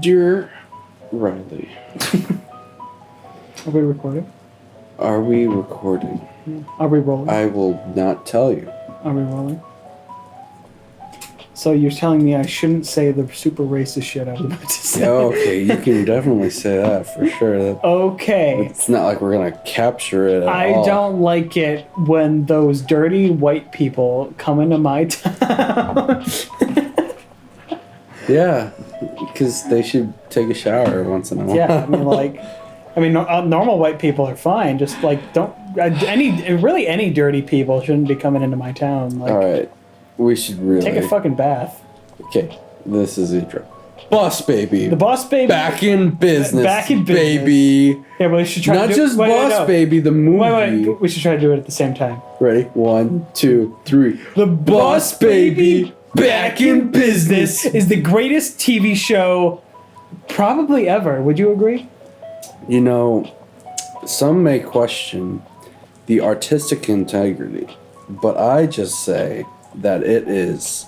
Dear Riley, Are we recording? are we recording? Are we rolling? I will not tell you. Are we rolling? So you're telling me I shouldn't say the super racist shit I was about to say? Okay, you can definitely say that for sure. Okay. It's not like we're gonna capture it at all. I don't like it when those dirty white people come into my town. Yeah, because they should take a shower once in a while. Yeah, normal white people are fine. Just like don't any dirty people shouldn't be coming into my town. Like, All right, we should really take a fucking bath. Okay, this is intro. Boss Baby. The Boss Baby. Back in business. Back in business. Baby. Yeah, but we should try Not to do just Boss Baby, the movie. Wait, we should try to do it at the same time. Ready? 1, 2, 3. The Boss Baby Back in Business is the greatest TV show probably ever. Would you agree? You know, some may question the artistic integrity, but I just say that it is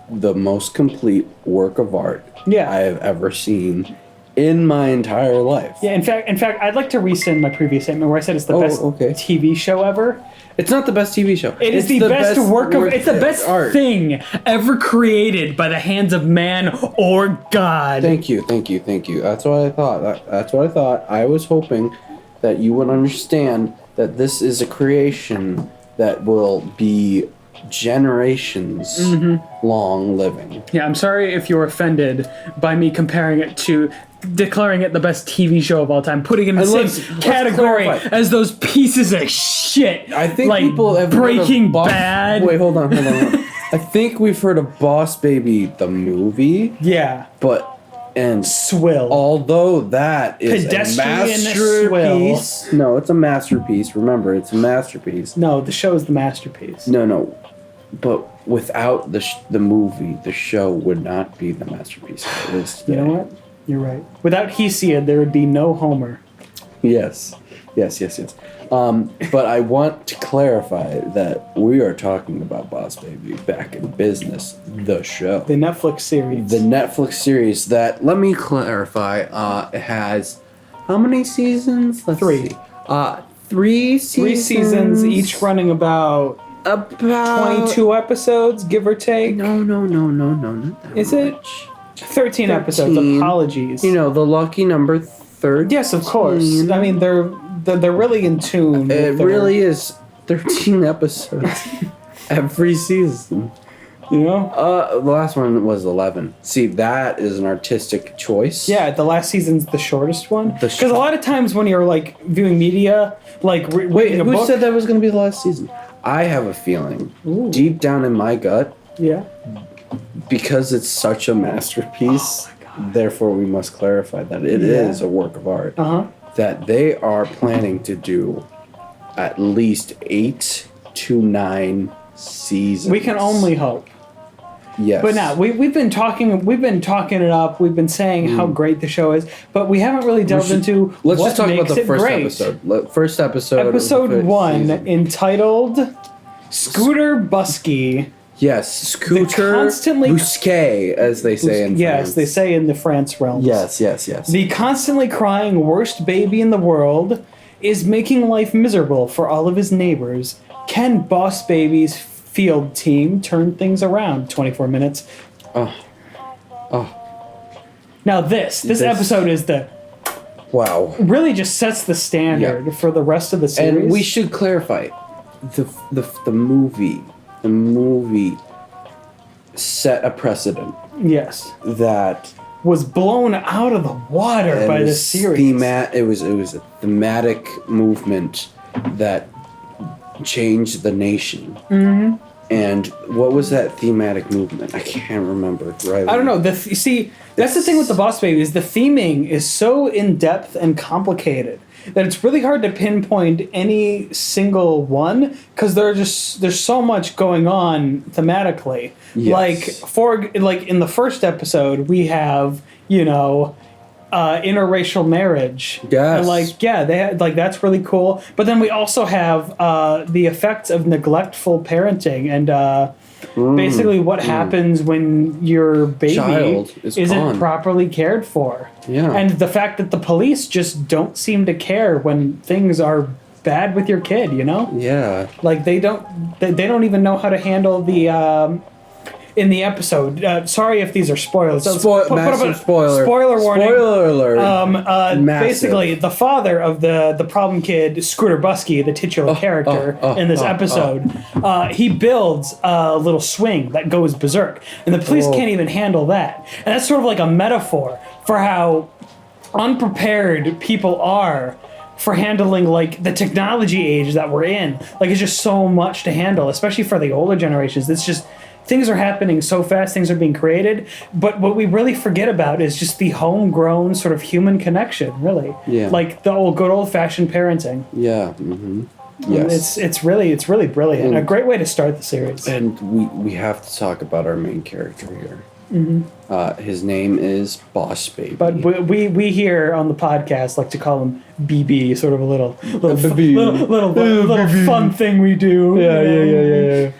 the most complete work of art Yeah. I have ever seen in my entire life. Yeah, in fact, I'd like to rescind my previous statement where I said it's the best okay. TV show ever. It's not the best TV show. It is the best work of. It's the best art. thing ever created by the hands of man or God. Thank you. That's what I thought. That's what I thought. I was hoping that you would understand that this is a creation that will be generations long living. Yeah, I'm sorry if you're offended by me declaring it the best TV show of all time, putting it in the same category clarify. as those pieces of shit. I think like people have heard Breaking of Boss. Bad. Wait, hold on. I think we've heard of Boss Baby the movie, Yeah, and swill. although that is Pedestrian a masterpiece. No, it's a masterpiece. Remember, it's a masterpiece. No, the show is the masterpiece. No. But without the movie, the show would not be the masterpiece it is today. You know what? You're right. Without Hesiod, there would be no Homer. Yes. But I want to clarify that we are talking about Boss Baby Back in Business, the show. The Netflix series. The Netflix series that, let me clarify, it has how many seasons? Let's 3. see. 3 seasons. 3 seasons, each running about 22 episodes, give or take. No, not that Is it? much. 13 episodes. Apologies. You know, the lucky number 13. Yes, of course. I mean, they're really in tune. It really is 13 episodes every season. You know? The last one was 11. See, that is an artistic choice. Yeah, the last season's the shortest one. The Because a lot of times when you're like viewing media, like Wait, reading a who book, said that was going to be the last season? I have a feeling, deep down in my gut, yeah, because it's such a masterpiece, therefore we must clarify that it is a work of art, that they are planning to do at least 8 to 9 seasons. we can only hope. Yes. But now we've been talking it up. We've been saying how great the show is, but we haven't really delved into Let's what just talk about makes the it first great. episode. First episode. Episode of the 1, season. entitled "Scooter Busky." Yes, Scooter Busquet, as they say in France. Yes, they say in the France realms. Yes. The constantly crying worst baby in the world is making life miserable for all of his neighbors. Can Boss Baby's field team turn things around? 24 minutes. Now this episode is Wow. really just sets the standard for the rest of the series. And we should clarify, the movie set a precedent yes, that was blown out of the water by the series. It was a thematic movement that changed the nation. Mm-hmm. And what was that thematic movement? I can't remember. Right? I don't know. See, that's the thing with the Boss Baby is the theming is so in depth and complicated that it's really hard to pinpoint any single one because there's so much going on thematically. Yes. Like in the first episode we have interracial marriage. Yes. And they had, that's really cool. But then we also have the effects of neglectful parenting and basically what happens when your baby Child isn't gone. properly cared for. Yeah. And the fact that the police just don't seem to care when things are bad with your kid, you know? Yeah. Like they don't even know how to handle the in the episode. Sorry if these are spoilers. Massive spoiler. Spoiler warning. Spoiler alert. Massive. Basically, the father of the problem kid, Scooter Busky, the titular character in this episode, he builds a little swing that goes berserk, and the police can't even handle that. And that's sort of like a metaphor for how unprepared people are for handling like the technology age that we're in. Like it's just so much to handle, especially for the older generations. It's just things are happening so fast, things are being created, but what we really forget about is just the homegrown sort of human connection, really. Yeah. Like the good old fashioned parenting. Yeah. Mm-hmm. Yes. It's really brilliant. A great way to start the series. And we have to talk about our main character here. Mm-hmm. His name is Boss Baby. But we here on the podcast like to call him BB, sort of a little fun thing we do. Yeah.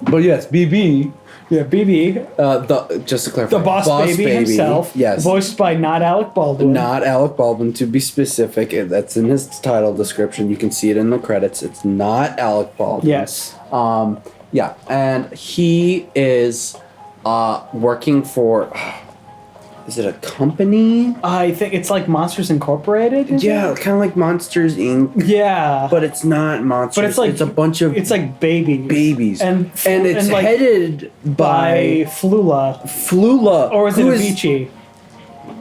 But yes, BB. Yeah, BB. Just to clarify, The boss baby himself. Yes. Voiced by not Alec Baldwin. Not Alec Baldwin, to be specific. That's in his title description. You can see it in the credits. It's not Alec Baldwin. Yes. Yeah, and he is working for. Is it a company? I think it's like Monsters Incorporated. Yeah, kind of like Monsters Inc. Yeah, But it's not Monsters. but it's like a bunch of. It's like babies. And it's like headed by Flula. Or is it Avicii?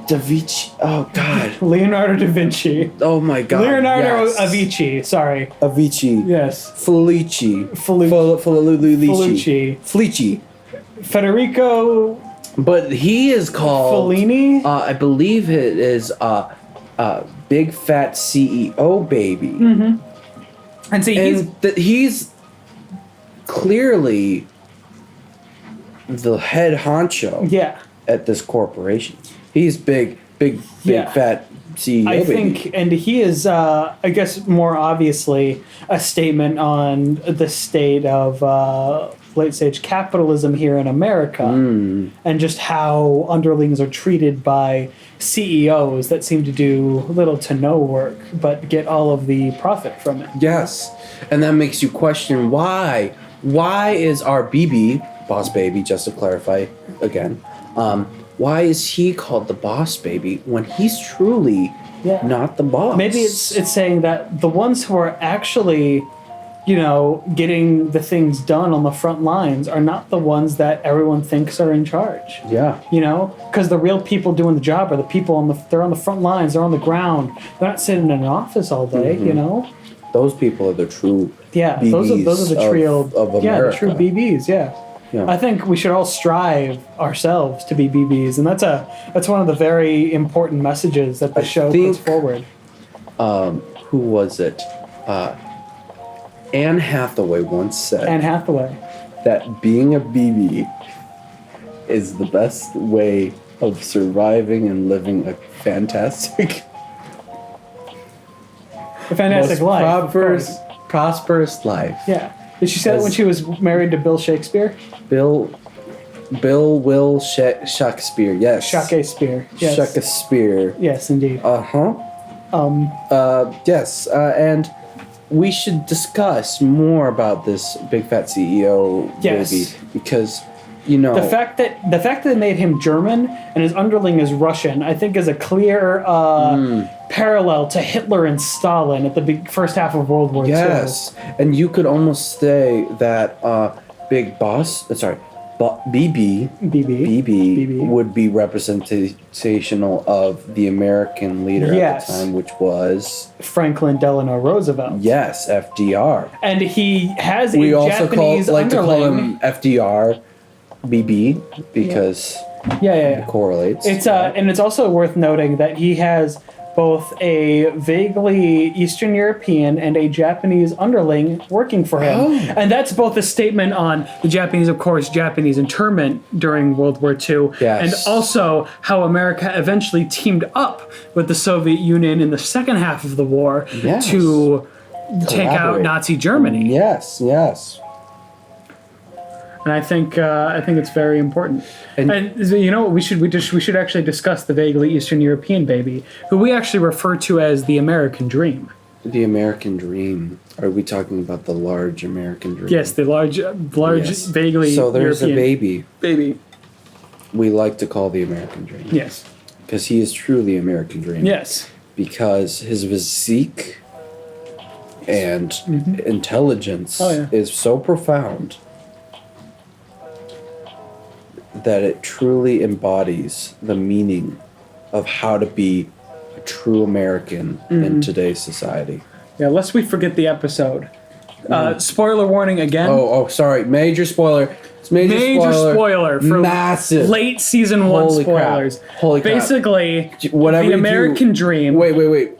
Da Vinci. Oh God. Leonardo da Vinci. Oh my God. Leonardo yes. Avicii. Sorry. Avicii. Yes. Felici. Felici. Federico. But he is called Fellini. I believe it is Big Fat CEO Baby. Mm-hmm. And see, he's clearly the head honcho. Yeah. At this corporation, he's big fat CEO. I baby. think, and he is, I guess, more obviously a statement on the state of late stage capitalism here in America, and just how underlings are treated by CEOs that seem to do little to no work but get all of the profit from it. Yes, and that makes you question why. Why is our BB boss baby? Just to clarify again, why is he called the boss baby when he's truly not the boss? Maybe it's saying that the ones who are actually, getting the things done on the front lines are not the ones that everyone thinks are in charge. Yeah. Because the real people doing the job are the people they're on the front lines, they're on the ground. They're not sitting in an office all day, Those people are the true BBs those are the trio of America. Yeah, the true BBs, yeah. I think we should all strive ourselves to be BBs, and that's one of the very important messages that the show puts forward. Who was it? Anne Hathaway once said that being a BB is the best way of surviving and living a fantastic life. Prosperous life. Yeah. Did she say that when she was married to Bill Shakespeare? Will Shakespeare, yes. Shakespeare, yes. Shakespeare. Yes, indeed. Yes, and we should discuss more about this big fat CEO baby because the fact that they made him German and his underling is Russian, I think, is a clear parallel to Hitler and Stalin at the first half of World War II. Yes, and you could almost say that Big Boss, BB would be representational of the American leader at the time, which was Franklin Delano Roosevelt. Yes, FDR. And he has we a also Japanese like to call underling. him FDR BB because it correlates. It's and it's also worth noting that he has both a vaguely Eastern European and a Japanese underling working for him. And that's both a statement on the Japanese internment during World War II, and also how America eventually teamed up with the Soviet Union in the second half of the war to take out Nazi Germany. Yes. And I think it's very important. And you know, we should actually discuss the vaguely Eastern European baby, who we actually refer to as the American Dream. The American Dream. Are we talking about the large American Dream? Yes, the large, yes. Vaguely So there's European a baby. We like to call the American Dream. Yes. Because he is truly American Dream. Yes. Because his physique and intelligence is so profound that it truly embodies the meaning of how to be a true American in today's society. Yeah, lest we forget the episode. Spoiler warning again. Oh, sorry. Major spoiler. It's major spoiler for massive late season 1 Holy spoilers. Crap. Holy crap. Basically, whatever the American Dream. Wait.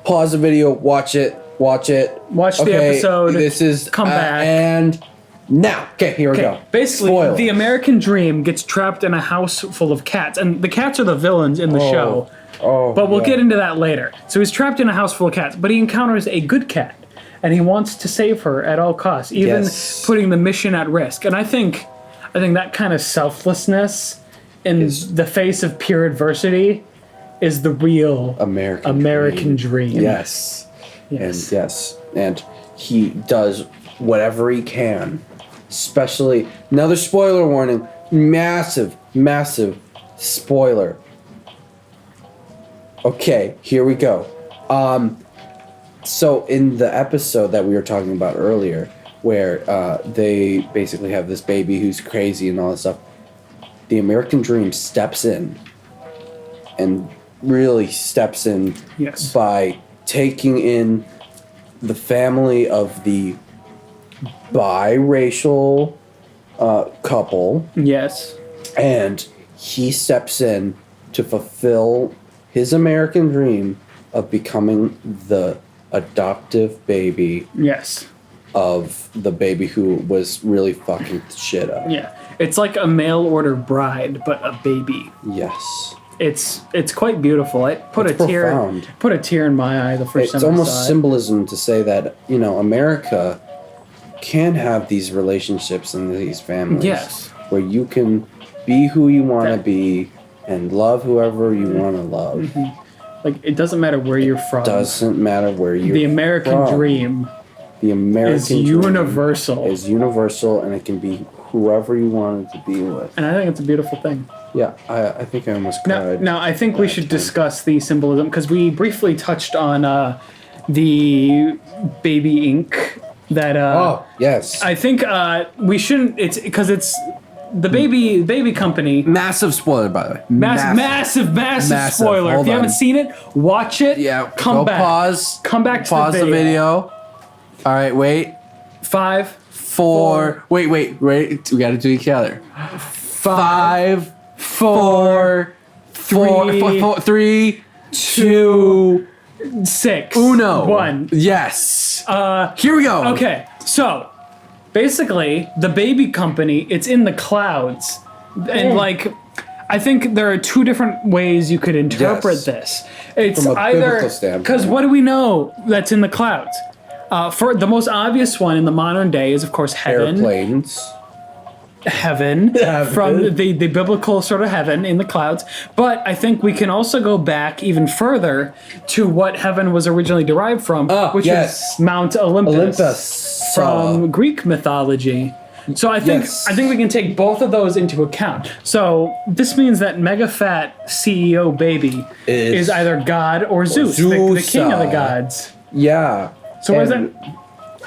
Pause the video. Watch it. Watch the episode. This is come back and now. Okay, here we go. Basically, Spoilers. the American Dream gets trapped in a house full of cats, and the cats are the villains in the show. But we'll get into that later. So he's trapped in a house full of cats, but he encounters a good cat, and he wants to save her at all costs, even putting the mission at risk. And I think that kind of selflessness in the face of pure adversity is the real American dream. Yes. And he does whatever he can. Especially, another spoiler warning, massive spoiler. Okay, here we go. So in the episode that we were talking about earlier, where they basically have this baby who's crazy and all this stuff, the American Dream steps in and really steps in by taking in the family of the biracial couple. Yes. And he steps in to fulfill his American dream of becoming the adoptive baby. Yes. Of the baby who was really fucking shit up. Yeah. It's like a mail order bride, but a baby. Yes. It's quite beautiful. It put a tear in my eye the first time I saw it. It's almost symbolism to say that, you know, America can have these relationships and these families. Yes. Where you can be who you want to be and love whoever you want to love. Mm-hmm. Like, it doesn't matter where you're from. Doesn't matter where you're from. The American dream. The American dream is universal, and it can be whoever you want it to be with. And I think it's a beautiful thing. Yeah, I think I almost cried. Now I think we should discuss the symbolism, because we briefly touched on the baby ink that. Oh yes. I think we shouldn't. It's because it's the baby company. Massive spoiler, by the way. Massive spoiler. If you haven't seen it, watch it. Yeah. Come back. Pause. Come back to pause the video. All right. Wait. 5, 4. Wait. We got to do each other. 5, 4, 3, 2, 6. Uno. 1. Yes. Here we go. Okay. So, basically, the baby company, it's in the clouds. And, like, I think there are two different ways you could interpret this. It's from a either... standpoint. Because what do we know that's in the clouds? For the most obvious one in the modern day is, of course, heaven. Airplanes. Heaven. From the biblical sort of heaven in the clouds. But I think we can also go back even further to what heaven was originally derived from, which is Mount Olympus. From Greek mythology. So I think we can take both of those into account. So this means that mega fat CEO baby is either God or Zeus, the king of the gods. Yeah. So what is that?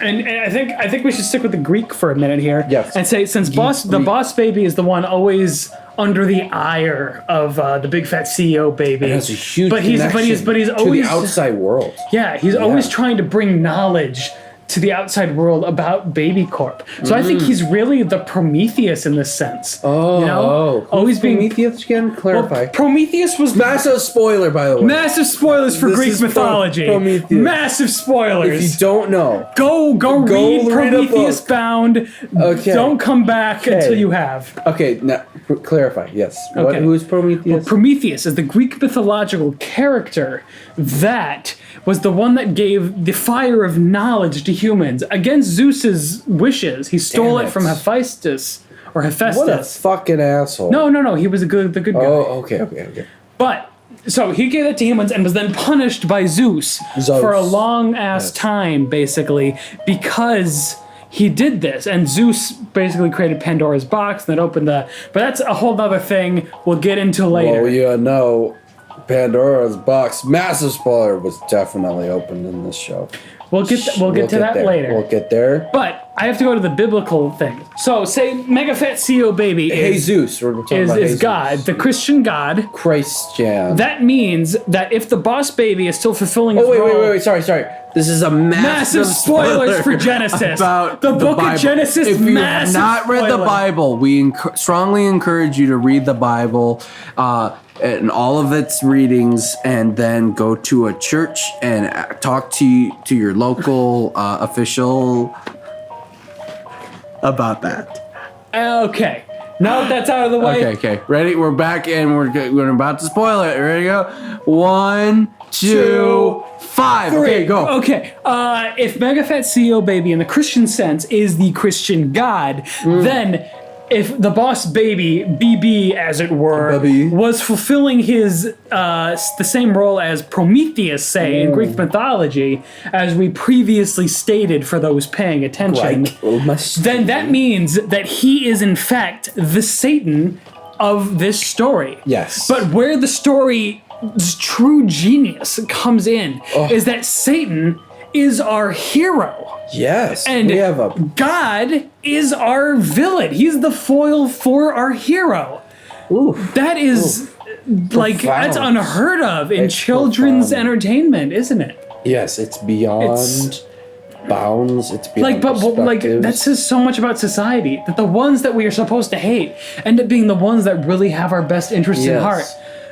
And I think we should stick with the Greek for a minute here. Yes. And say, since the boss baby is the one always under the ire of the big fat CEO baby. It has a huge he's always to the outside world. Yeah, he's always trying to bring knowledge to the outside world about Baby Corp. So I think he's really the Prometheus in this sense. Oh, you know? Always being Prometheus again. Clarify. Well, Prometheus was massive spoiler, by the way. Massive spoilers for Greek mythology. Prometheus. Massive spoilers. If you don't know, go read Prometheus Bound. Okay. Don't come back until you have. Okay, now clarify. Yes. Okay. Who is Prometheus? Well, Prometheus is the Greek mythological character that was the one that gave the fire of knowledge to humans against Zeus's wishes. He stole it from Hephaestus or Hephaestus. What a fucking asshole. No. He was the good guy. Oh, okay. But so he gave it to humans and was then punished by Zeus. For a long ass time, basically, because he did this. And Zeus basically created Pandora's box and then opened the. But that's a whole other thing we'll get into later. Well, Pandora's box, massive spoiler, was definitely opened in this show. We'll get to that there. later. We'll get there. But I have to go to the biblical thing. So say Mega Fat CEO Baby is Jesus. We're talking about Jesus. God, the Christian God. Christian. That means that if the boss baby is still fulfilling his role... wait. Sorry. This is a massive spoilers for Genesis. About the book Bible. of Genesis, if you massive have not read the Bible, we strongly encourage you to read the Bible and all of its readings, and then go to a church and talk to your local official about that. Okay. Now that that's out of the way. Okay. Ready? We're back and we're about to spoil it. Ready to go? 1, 2, 5. 3. Okay, go. Okay. If Mega Fat CEO Baby in the Christian sense is the Christian God, then if the boss baby, BB as it were, was fulfilling his the same role as Prometheus, say, in Greek mythology, as we previously stated for those paying attention, then that means that he is in fact the Satan of this story. Yes. But where the story's true genius comes in is that Satan is our hero. Yes. And we have God is our villain. He's the foil for our hero. That is like profound. That's unheard of in children's entertainment, isn't it? Yes, it's beyond bounds. It's beyond that says so much about society, that the ones that we are supposed to hate end up being the ones that really have our best interests in heart.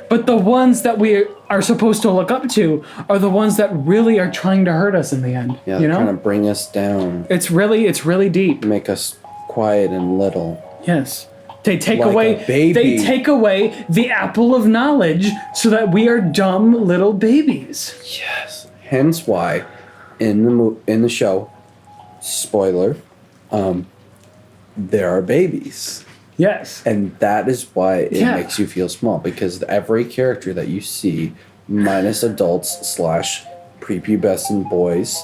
But the ones that we are supposed to look up to are the ones that really are trying to hurt us in the end. Yeah, you know, kind of bring us down. It's really deep. Make us quiet and little. Yes. They take Like away a baby. They take away the apple of knowledge so that we are dumb little babies. Yes. Hence why in the show, spoiler, there are babies. Yes. And that is why it makes you feel small, because every character that you see, minus adults / prepubescent boys,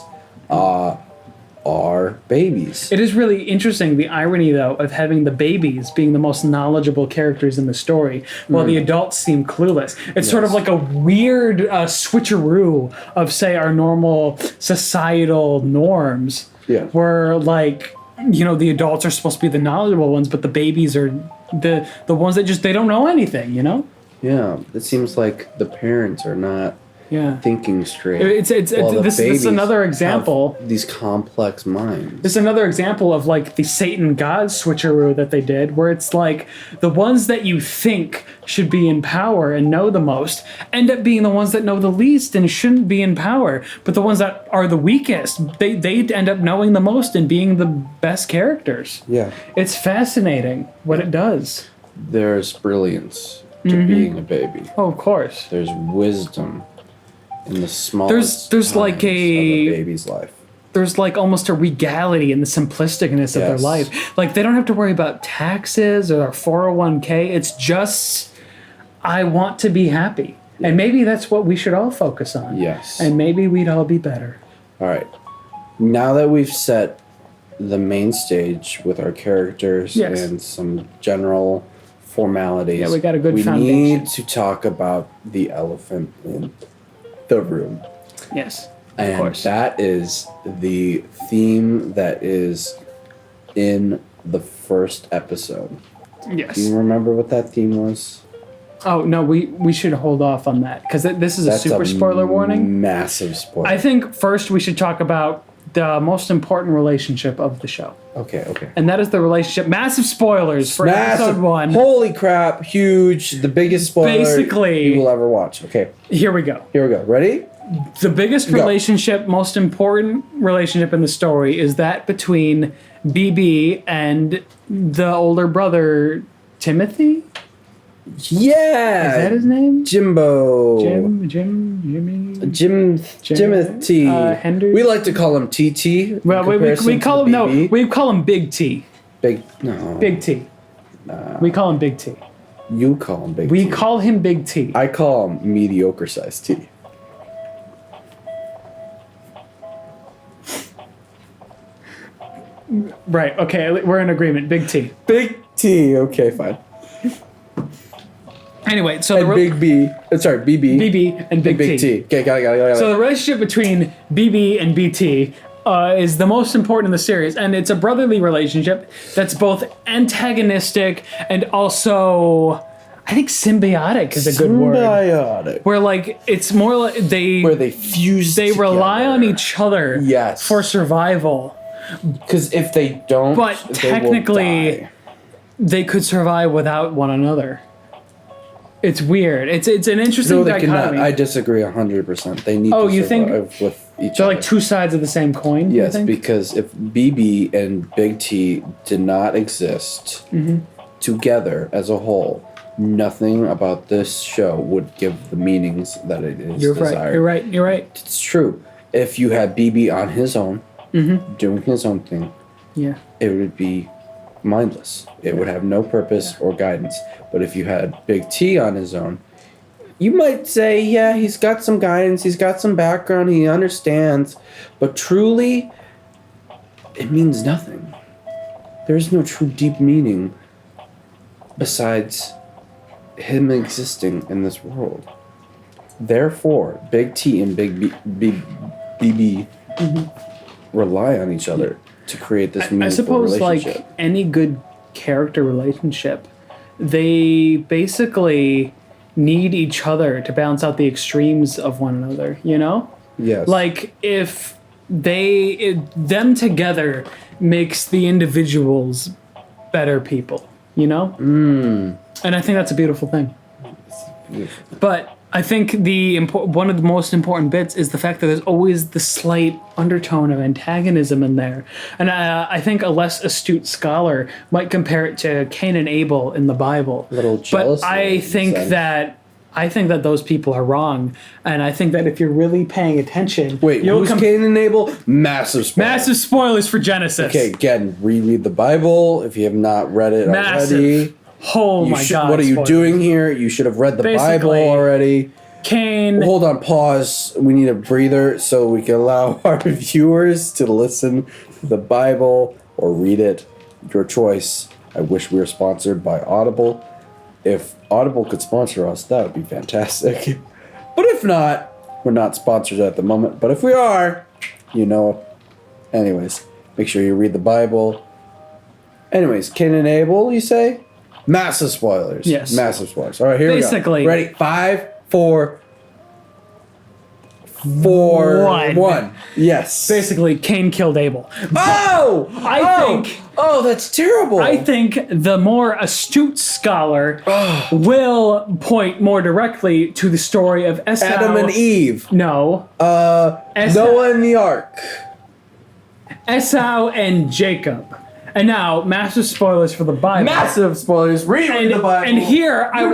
are babies. It is really interesting, the irony, though, of having the babies being the most knowledgeable characters in the story, while the adults seem clueless. It's sort of like a weird switcheroo of, say, our normal societal norms, where, like, you know, the adults are supposed to be the knowledgeable ones, but the babies are the ones that just, they don't know anything, you know? Yeah, it seems like the parents are not thinking straight. This is another example. These complex minds. This is another example of like the Satan God switcheroo that they did, where it's like the ones that you think should be in power and know the most end up being the ones that know the least and shouldn't be in power. But the ones that are the weakest, they end up knowing the most and being the best characters. Yeah. It's fascinating what it does. There's brilliance to being a baby. Oh, of course. There's wisdom in the smallest there's like of a baby's life. There's like almost a regality in the simplisticness of their life. Like they don't have to worry about taxes or their 401k. It's just, I want to be happy. And maybe that's what we should all focus on. Yes. And maybe we'd all be better. All right. Now that we've set the main stage with our characters and some general formalities, we got a good foundation. We need to talk about the elephant in the room. Yes. And of course. that is the theme that is in the first episode. Yes. Do you remember what that theme was? Oh, no, we should hold off on that, because this is a super spoiler warning. Massive spoiler. I think first we should talk about the most important relationship of the show. Okay. And that is the relationship. Massive spoilers for episode 1. Holy crap, huge. The biggest spoiler Basically, you will ever watch. Okay. Here we go. Ready? The biggest relationship, most important relationship in the story is that between BB and the older brother, Timothy? Yeah. Is that his name? Jimbo. Jim? Timothy. Henderson? We like to call him TT. Well, we call him we call him Big T. Big T. We call him Big T. You call him Big T. We call him Big T. I call him mediocre sized T. Right. Okay, we're in agreement. Big T. Big T. Okay, fine. Anyway, so and Big B. Sorry, BB. BB and Big T. Okay, got it. So the relationship between BB and BT is the most important in the series, and it's a brotherly relationship that's both antagonistic and also, I think, symbiotic is a good word. Symbiotic. Where like it's more like where they fuse. They rely on each other. Yes. For survival. Because if they don't, but technically, they could survive without one another. It's weird. It's an interesting dichotomy. I disagree 100%. They need to survive with each other. They're like two sides of the same coin? Yes, because if BB and Big T did not exist together as a whole, nothing about this show would give the meanings that it is desired. You're right. It's true. If you had BB on his own, doing his own thing, it would be mindless. It would have no purpose or guidance. But if you had Big T on his own, you might say, yeah, he's got some guidance, he's got some background, he understands. But truly, it means nothing. There is no true deep meaning besides him existing in this world. Therefore, Big T and Big BB rely on each other to create this meaningful relationship. I suppose, like any good character relationship, they basically need each other to balance out the extremes of one another, you know? Yes. Like, if them together makes the individuals better people, you know? And I think that's a beautiful thing. But I think one of the most important bits is the fact that there's always the slight undertone of antagonism in there. And I think a less astute scholar might compare it to Cain and Abel in the Bible. A little jealous. But I think that those people are wrong. And I think that if you're really paying attention... Wait, who's Cain and Abel? Massive spoilers. Massive spoilers for Genesis. Okay, again, reread the Bible if you have not read it already. Oh my God. What are you doing here? You should have read the Bible already. Cain. Hold on, pause. We need a breather so we can allow our viewers to listen to the Bible or read it. Your choice. I wish we were sponsored by Audible. If Audible could sponsor us, that would be fantastic. But if not, we're not sponsored at the moment. But if we are, you know. Anyways, make sure you read the Bible. Anyways, Cain and Abel, you say? Massive spoilers. Yes. Massive spoilers. All right, here Basically, we go. Ready? 5, 4, 1. Yes. Basically, Cain killed Abel. Oh! I think... Oh, that's terrible. I think the more astute scholar will point more directly to the story of Esau. Adam and Eve. No. Noah and the Ark. Esau and Jacob. And now, massive spoilers for the Bible. Massive spoilers. Read the Bible. And here I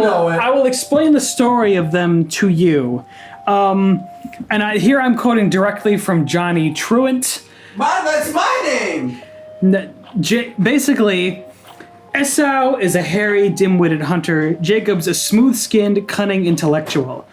will explain the story of them to you. Here I'm quoting directly from Johnny Truant. That's my name. Basically, Esau is a hairy, dim-witted hunter. Jacob's a smooth-skinned, cunning intellectual.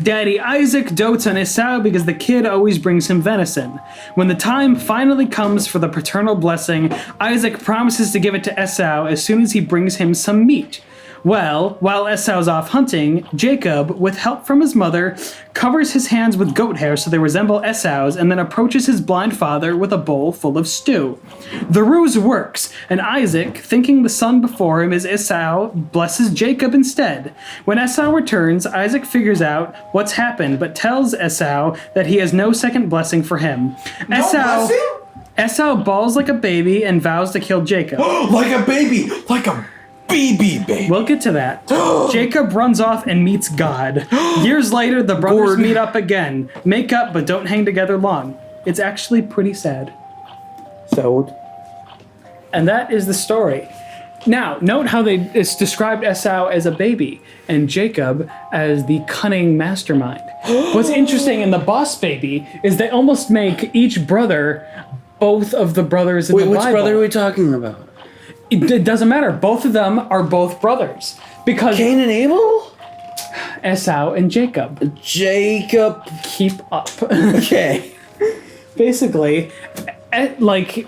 Daddy Isaac dotes on Esau because the kid always brings him venison. When the time finally comes for the paternal blessing, Isaac promises to give it to Esau as soon as he brings him some meat. Well, while Esau's off hunting, Jacob, with help from his mother, covers his hands with goat hair so they resemble Esau's and then approaches his blind father with a bowl full of stew. The ruse works, and Isaac, thinking the son before him is Esau, blesses Jacob instead. When Esau returns, Isaac figures out what's happened but tells Esau that he has no second blessing for him. Esau bawls like a baby and vows to kill Jacob. Like a baby! Like a baby. We'll get to that. Jacob runs off and meets God. Years later, the brothers meet up again. Make up, but don't hang together long. It's actually pretty sad. So? And that is the story. Now, note how it's described Esau as a baby and Jacob as the cunning mastermind. What's interesting in the Boss Baby is they almost make each brother both of the brothers in the Bible. Which brother are we talking about? It doesn't matter. Both of them are both brothers. Because Cain and Abel? Esau and Jacob. Jacob. Keep up. Okay. Basically, like,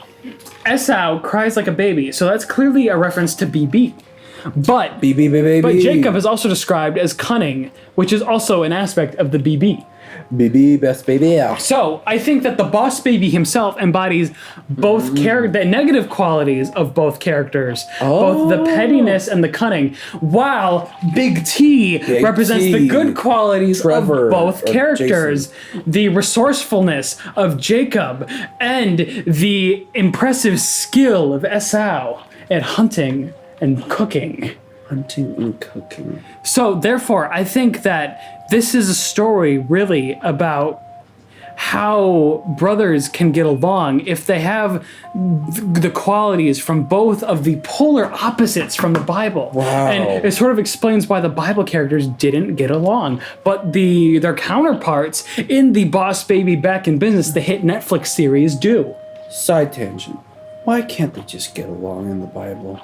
Esau cries like a baby, so that's clearly a reference to BB. But baby. But Jacob is also described as cunning, which is also an aspect of the BB. BB, best baby. Yeah. So I think that the Boss Baby himself embodies both the negative qualities of both characters, both the pettiness and the cunning, while Big T represents the good qualities of both characters, the resourcefulness of Jacob, and the impressive skill of Esau at hunting and cooking. Hunting and cooking. So, therefore, I think that this is a story really about how brothers can get along if they have the qualities from both of the polar opposites from the Bible. Wow. And it sort of explains why the Bible characters didn't get along. But their counterparts in the Boss Baby Back in Business, the hit Netflix series, do. Side tangent. Why can't they just get along in the Bible?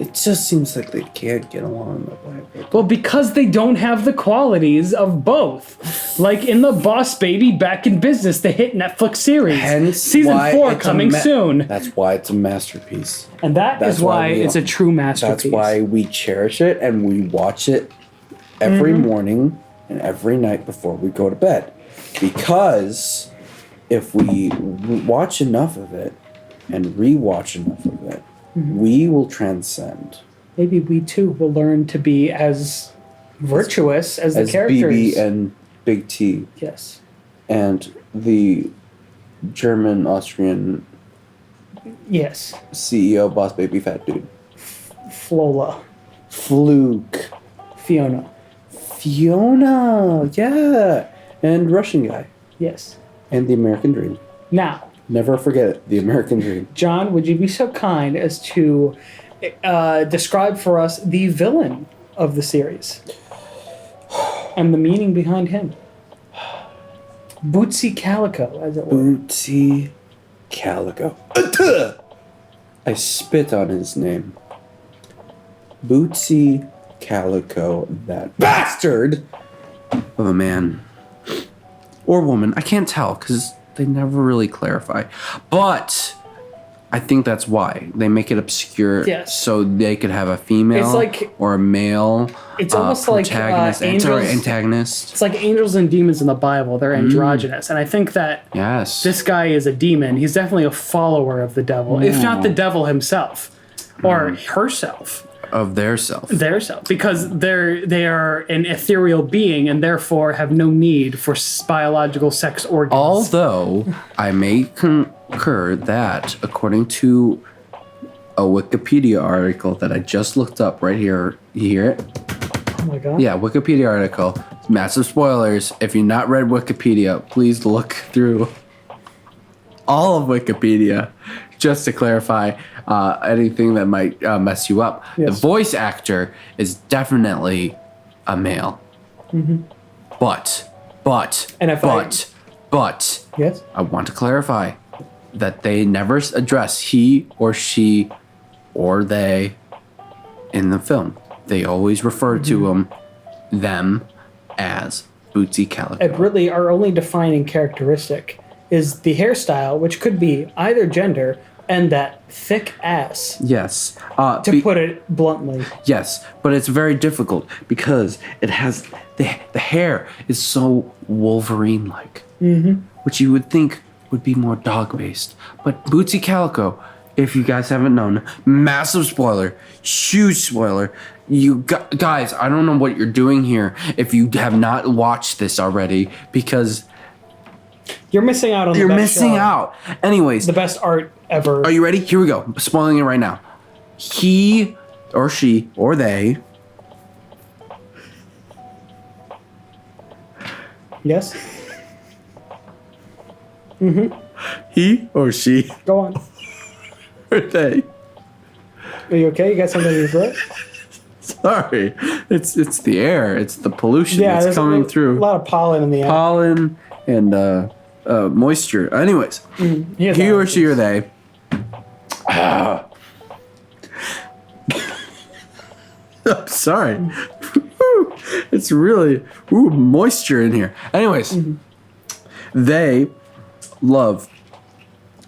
It just seems like they can't get along in the Bible. Well, because they don't have the qualities of both. Like in the Boss Baby Back in Business, the hit Netflix series. Hence Season 4 coming soon. That's why it's a masterpiece. And that's why it's a true masterpiece. That's why we cherish it and we watch it every morning and every night before we go to bed. Because if we watch enough of it and rewatch enough of it, we will transcend. Maybe we too will learn to be as virtuous as the characters. BB and Big T. Yes. And the German Austrian Yes. CEO Boss Baby Fat Dude. Flola. Fluke. Fiona. Yeah. And Russian guy. Yes. And the American Dream. Now, never forget it, the American Dream. John, would you be so kind as to describe for us the villain of the series and the meaning behind him? Bootsy Calico, as it were. Bootsy Calico. I spit on his name. Bootsy Calico, that bastard of a man. Or woman. I can't tell, because they never really clarify. But I think that's why. They make it obscure so they could have a female or a male it's almost protagonist, like antagonist. It's like angels and demons in the Bible. They're androgynous. And I think that this guy is a demon. He's definitely a follower of the devil, if not the devil himself or herself. Of their self. Because they are an ethereal being and therefore have no need for biological sex organs. Although I may concur that according to a Wikipedia article that I just looked up right here, you hear it? Oh my god. Yeah, Wikipedia article. Massive spoilers. If you've not read Wikipedia, please look through all of Wikipedia just to clarify anything that might mess you up. Yes. The voice actor is definitely a male. But, yes, I want to clarify that they never address he or she or they in the film. They always refer to them as Bootsy Calico. And really, our only defining characteristic is the hairstyle, which could be either gender, and that thick ass. Yes. To put it bluntly. Yes, but it's very difficult because it has the hair is so Wolverine-like, which you would think would be more dog-based. But Bootsy Calico, if you guys haven't known, massive spoiler, huge spoiler. You guys, I don't know what you're doing here if you have not watched this already because you're missing out on. You're missing out. Anyways, the best art ever. Are you ready? Here we go. I'm spoiling it right now. He or she or they. Yes. He or she. Go on. Or they Are you okay? You got something in your throat? Sorry, it's the air. It's the pollution that's coming through. A lot of pollen in the air. Pollen and moisture. Anyways, he or she or they. I'm sorry. It's really moisture in here. Anyways, they love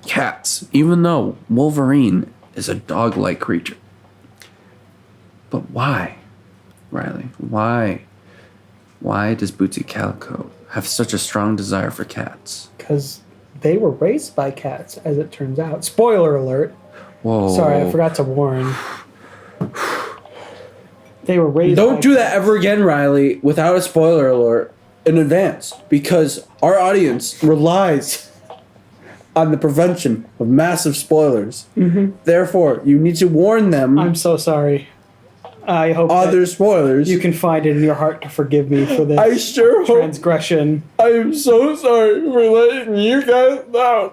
cats, even though Wolverine is a dog-like creature. But why, Riley? Why does Bootsy Calico have such a strong desire for cats? Because they were raised by cats, as it turns out. Spoiler alert. Whoa. Sorry, I forgot to warn. They were raised Don't by do that cats. ever again, Riley, without a spoiler alert in advance, because our audience relies on the prevention of massive spoilers. Therefore, you need to warn them. I'm so sorry. I hope other spoilers. you can find it in your heart to forgive me for this I sure hope. transgression. I am so sorry for letting you guys know.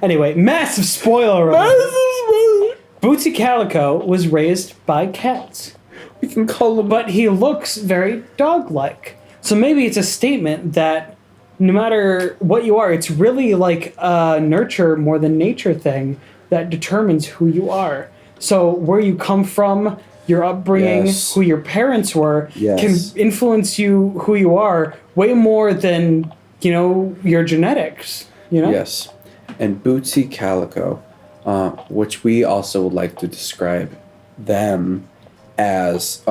Anyway, massive spoiler alert. Massive spoiler. Bootsy Calico was raised by cats, We can call them. but he looks very dog-like. So maybe it's a statement that no matter what you are, it's really like a nurture more than nature thing that determines who you are. So where you come from, your upbringing, Yes. who your parents were, Yes. can influence you who you are way more than, your genetics. Yes. And Bootsy Calico, which we also would like to describe them as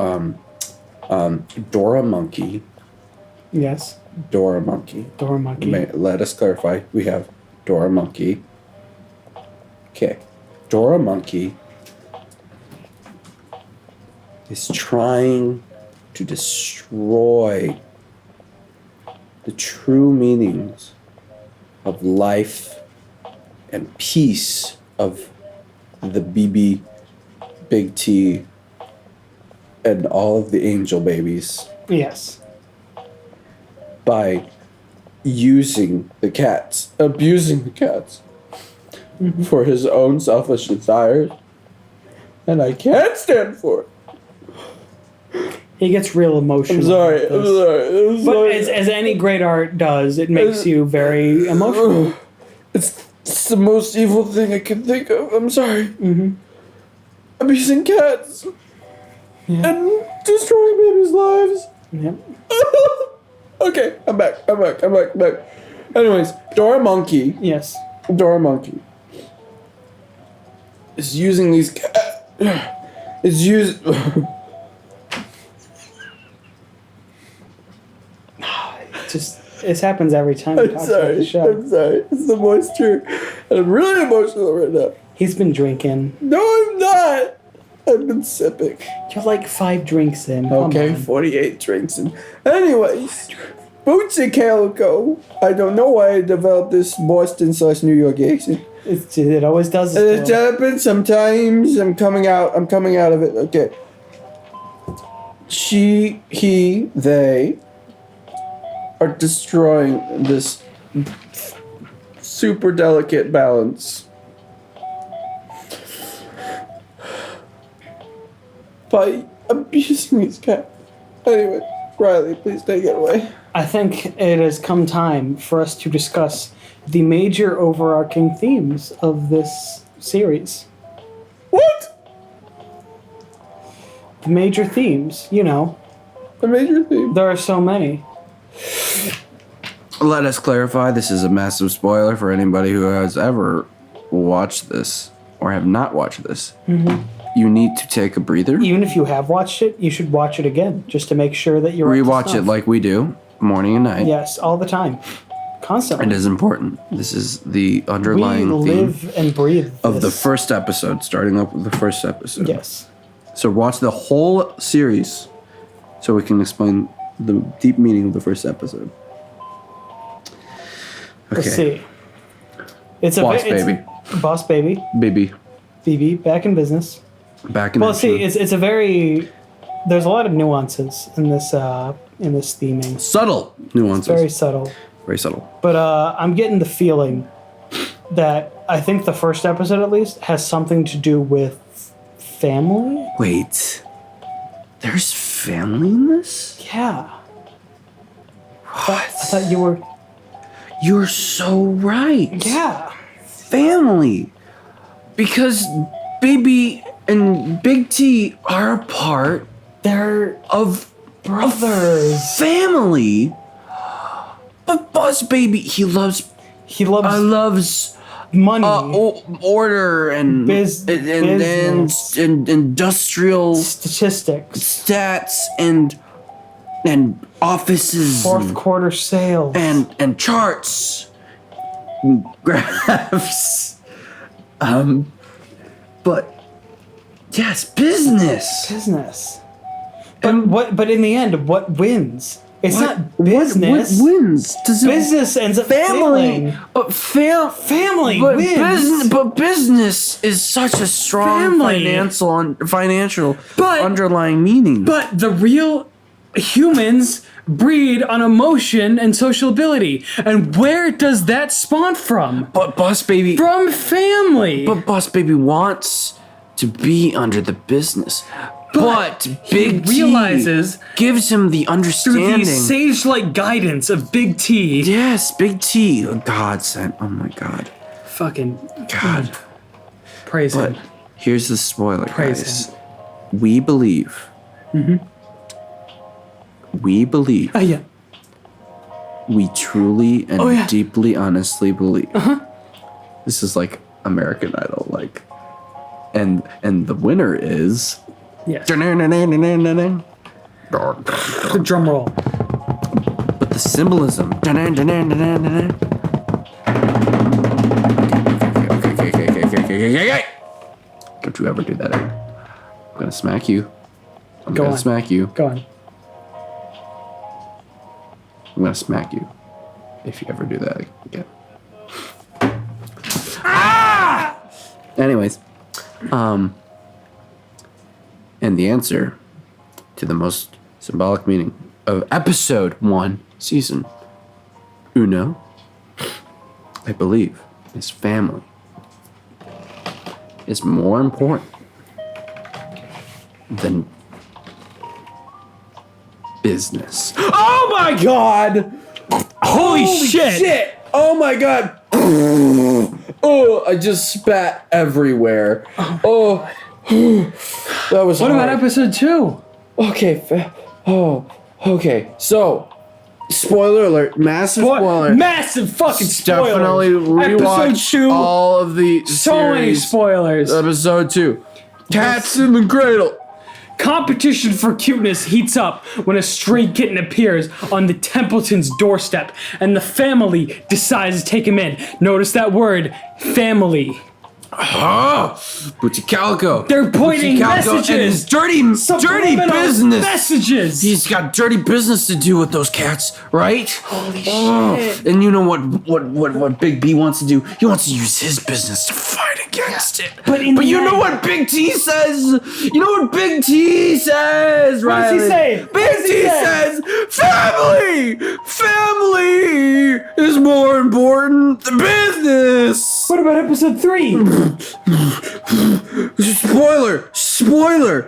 Dora Monkey. Yes. Dora Monkey. Dora Monkey. Let us clarify. We have Dora Monkey. Okay. Dora Monkey is trying to destroy the true meanings of life and peace of the BB, Big T, and all of the angel babies Yes. by using the cats, abusing the cats for his own selfish desires. And I can't stand for it. He gets real emotional. I'm sorry. about this. But as any great art does, it makes you very emotional. It's the most evil thing I can think of. I'm sorry. Abusing cats. Yeah. And destroying babies' lives. Yep. Okay, I'm back. Anyways, Dora Monkey Yes. is using these cats. It happens every time we I'm talk about the show. sorry. It's the moisture. And I'm really emotional right now. He's been drinking. No, I'm not. I've been sipping. You're like 5 drinks in. Come Okay, on. 48 drinks in. Anyways, Bootsy Calico. I don't know why I developed this Boston/New York accent. It always does. It happens sometimes. I'm coming out of it. Okay. They are destroying this super delicate balance by abusing these cats. Anyway, Riley, please take it away. I think it has come time for us to discuss the major overarching themes of this series. What? The major themes, A major theme. there are so many. Let us clarify, this is a massive spoiler for anybody who has ever watched this or have not watched this. You need to take a breather. Even if you have watched it, you should watch it again just to make sure that you're up to Rewatch it snuff. like we do, morning and night. Yes, all the time. Constantly. It is important. This is the We underlying theme live and breathe of the this. first episode, starting up with the first episode. Yes. So watch the whole series so we can explain the deep meaning of the first episode. Okay. Let's see. It's Boss Baby. Boss Baby. Baby. BB, back in business. Back in Well, action. see, it's a very... There's a lot of nuances in this theming. Subtle nuances. Very subtle. Very subtle. But I'm getting the feeling that I think the first episode, at least, has something to do with family. Wait, there's family in this? Yeah. What? I thought you were... You're so right. Yeah. Family. Because Baby and Big T are a part of brothers. Family. But Boss Baby, he loves money, order and business. and industrial statistics, stats and offices, fourth quarter sales, and charts, and graphs. But yes, business. But in the end, what wins? It's not business. What wins? Business ends up failing. Family wins. But business is such a strong financial underlying meaning. But the real humans breed on emotion and social ability. And where does that spawn from? But Boss Baby... From family. But Boss Baby wants to be under the business. But Big T realizes gives him the understanding through the sage-like guidance of Big T. Yes, Big T. Oh, God sent. Oh my God. Fucking God. Praise him. Here's the spoiler, Praise guys. him. We believe. We believe. Yeah. We truly and deeply, honestly believe. This is like American Idol, like, and the winner is. Yes. The The drum roll. But the symbolism. Don't you ever do that again. I'm gonna smack you. I'm gonna smack you. Go on. I'm gonna smack you if you ever do that again. Anyways, and the answer to the most symbolic meaning of episode 1, season uno, I believe, is family. Is more important than business. Oh my God! Holy shit! Oh my God! Oh, I just spat everywhere. Oh, that was What hard. about episode 2? Okay, okay. So, spoiler alert, massive spoiler. Massive fucking spoilers. Definitely rewatch Episode 2. all of the So many series. spoilers. Episode 2. Cats in the Cradle. Competition for cuteness heats up when a stray kitten appears on the Templeton's doorstep and the family decides to take him in. Notice that word, family. Bootsy Calico. They're pointing messages. And his dirty Subliminal business. Messages. He's got dirty business to do with those cats, right? Holy shit. And you know what Big B wants to do? He wants to use his business to fight against it. But you know what Big T says? You know what Big T says, right? What does he say? Big T says, family! Family is more important than business! What about episode 3? Spoiler!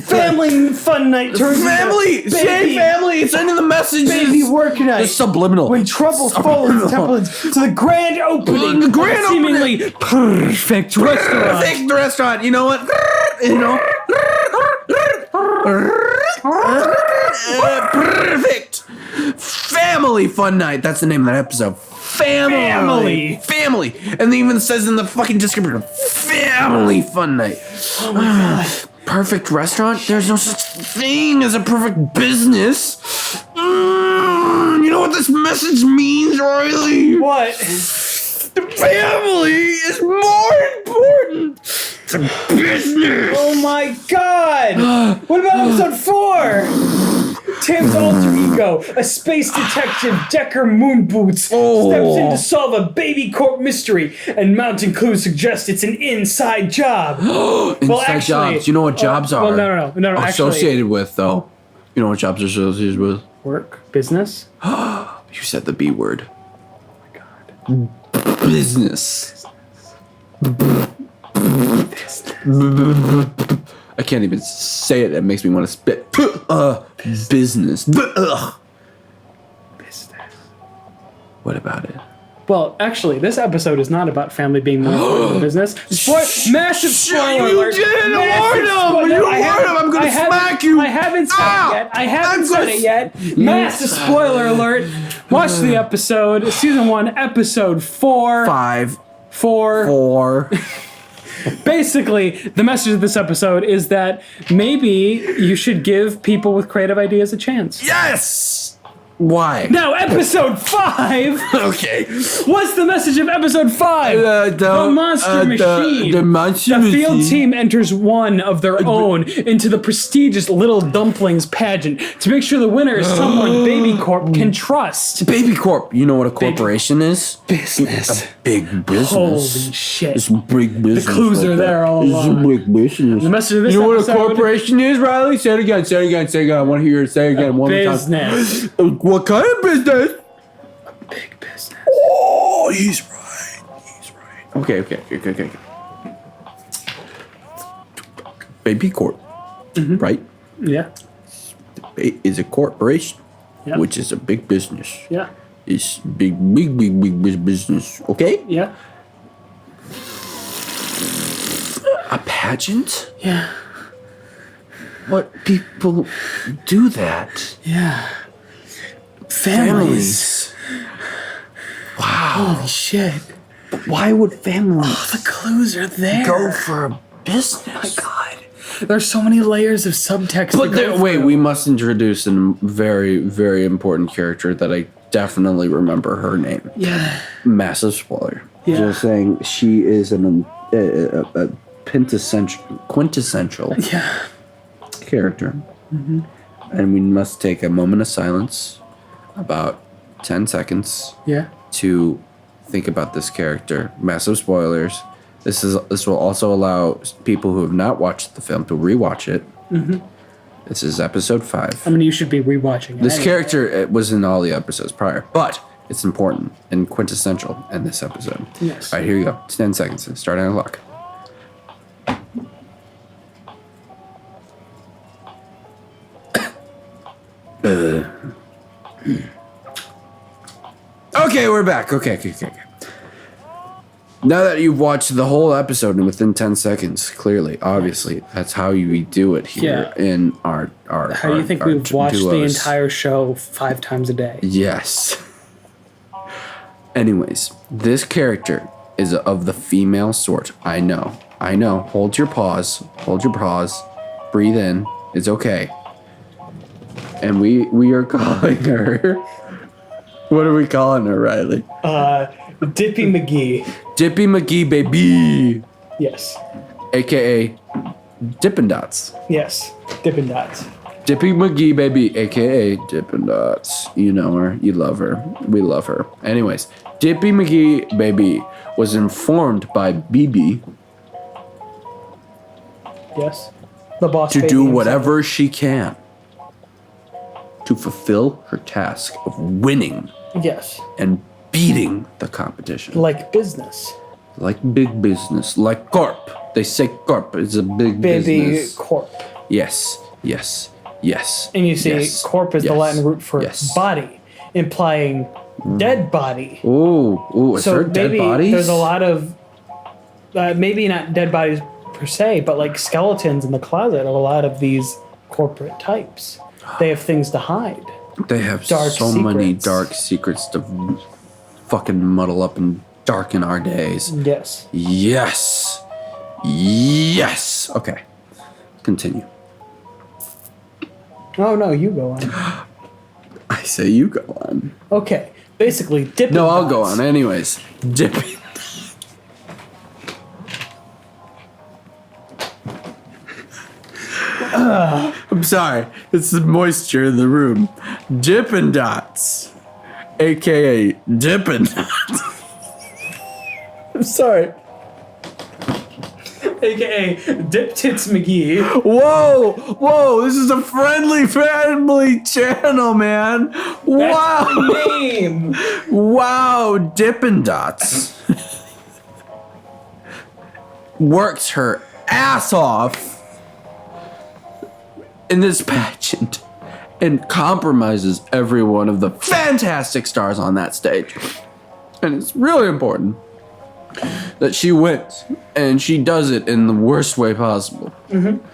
Family fun night turns Family! into Say family! It's in the messages! baby work night. It's subliminal. When trouble follows Templeton's to the grand opening. The grand of a seemingly perfect restaurant. Perfect restaurant. You know what? You know. Perfect. Family fun night. That's the name of that episode. Family. And it even says in the fucking description, family fun night. Oh my God. Perfect restaurant? There's no such thing as a perfect business. You know what this message means, Riley? What? The family is more important than business. Oh my God! What about episode 4? Tim's alter ego, a space detective, Decker Moonboots, steps in to solve a baby corp mystery, and mountain clues suggest it's an inside job. Inside jobs. You know what jobs are? Well, no. Associated with, though. You know what jobs are associated with? Work, business. You said the B word. Oh my God. Business. I can't even say it. It makes me want to spit. Business. Business. What about it? Well, actually, this episode is not about family being more important than business. Massive spoiler alert! You didn't warn him! You warned him! I'm gonna smack you! I haven't said it yet. Massive spoiler alert! Watch the episode, season 1, episode 4. 5. 4. 4. Basically, the message of this episode is that maybe you should give people with creative ideas a chance. Yes! Why? Now, episode 5. Okay. What's the message of episode 5? The monster machine. The monster The field machine. team enters one of their own into the prestigious Little Dumplings pageant to make sure the winner is someone Baby Corp can trust. Baby Corp. You know what a corporation is? Business. A big business. Holy shit. It's big business. The clues are there all It's along. a big business. The message of this You know what a episode- corporation is, Riley? Say it again. Say it again. Say it again. I want to hear it. Say it again. One more time. Business. What kind of business? Big business. Oh, he's right. He's right. Okay. Baby Corp, right? Yeah. Is a corporation, Yeah. which is a big business. Yeah. It's big business. Okay. Yeah. A pageant? Yeah. What people do that? Yeah. Families. Wow. Holy shit. Why would families The clues are there. go for a business? Oh my god. There's so many layers of subtext. But to go wait, through. we must introduce a very, very important character that I definitely remember her name. Yeah. Massive spoiler. Yeah. Just saying, she is a quintessential Yeah. character. And we must take a moment of silence, about 10 seconds, Yeah. to think about this character. Massive spoilers. This will also allow people who have not watched the film to rewatch it. This is episode 5. I mean, you should be rewatching it. This anyway. character was in all the episodes prior, but it's important and quintessential in this episode. Yes. All right, here you go. 10 seconds. Starting on clock. Okay, we're back. Okay. Now that you've watched the whole episode and within 10 seconds, clearly, obviously, that's how we do it here in our How do you think we've watched the entire show 5 times a day? Yes. Anyways, this character is of the female sort. I know. Hold your pause. Breathe in. It's okay. And we are calling her. What are we calling her, Riley? Dippy McGee. Dippy McGee, baby. Yes. AKA Dippin' Dots. Yes. Dippin' Dots. Dippy McGee, baby, aka Dippin' Dots. You know her, you love her, we love her. Anyways, Dippy McGee, baby, was informed by BB Yes. The boss to baby do himself. whatever she can to fulfill her task of winning Yes. and beating the competition. Like business. Like big business, like Corp. They say Corp is a big Baby business. corp. Yes. And you see, yes, corp is the yes, Latin root for yes. body, implying dead body. Ooh, is there dead maybe bodies? there's a lot of, maybe not dead bodies per se, but like skeletons in the closet of a lot of these corporate types. They have things to hide. They have Dark so many secrets. dark secrets to fucking muddle up and darken our days. Yes. Yes. Okay. Continue. Oh no, you go on. I say you go on. Okay. Basically, Dippin' No, I'll go Dots. on. Anyways, Dippy. I'm sorry. It's the moisture in the room. Dippin' Dots. AKA Dippin' Dots. I'm sorry. AKA Dip Tits McGee. Whoa, this is a friendly family channel, man. Wow. That's my name. Wow, Dippin' Dots. works her ass off in this pageant and compromises every one of the fantastic stars on that stage. And it's really important that she wins, and she does it in the worst way possible. Mm-hmm.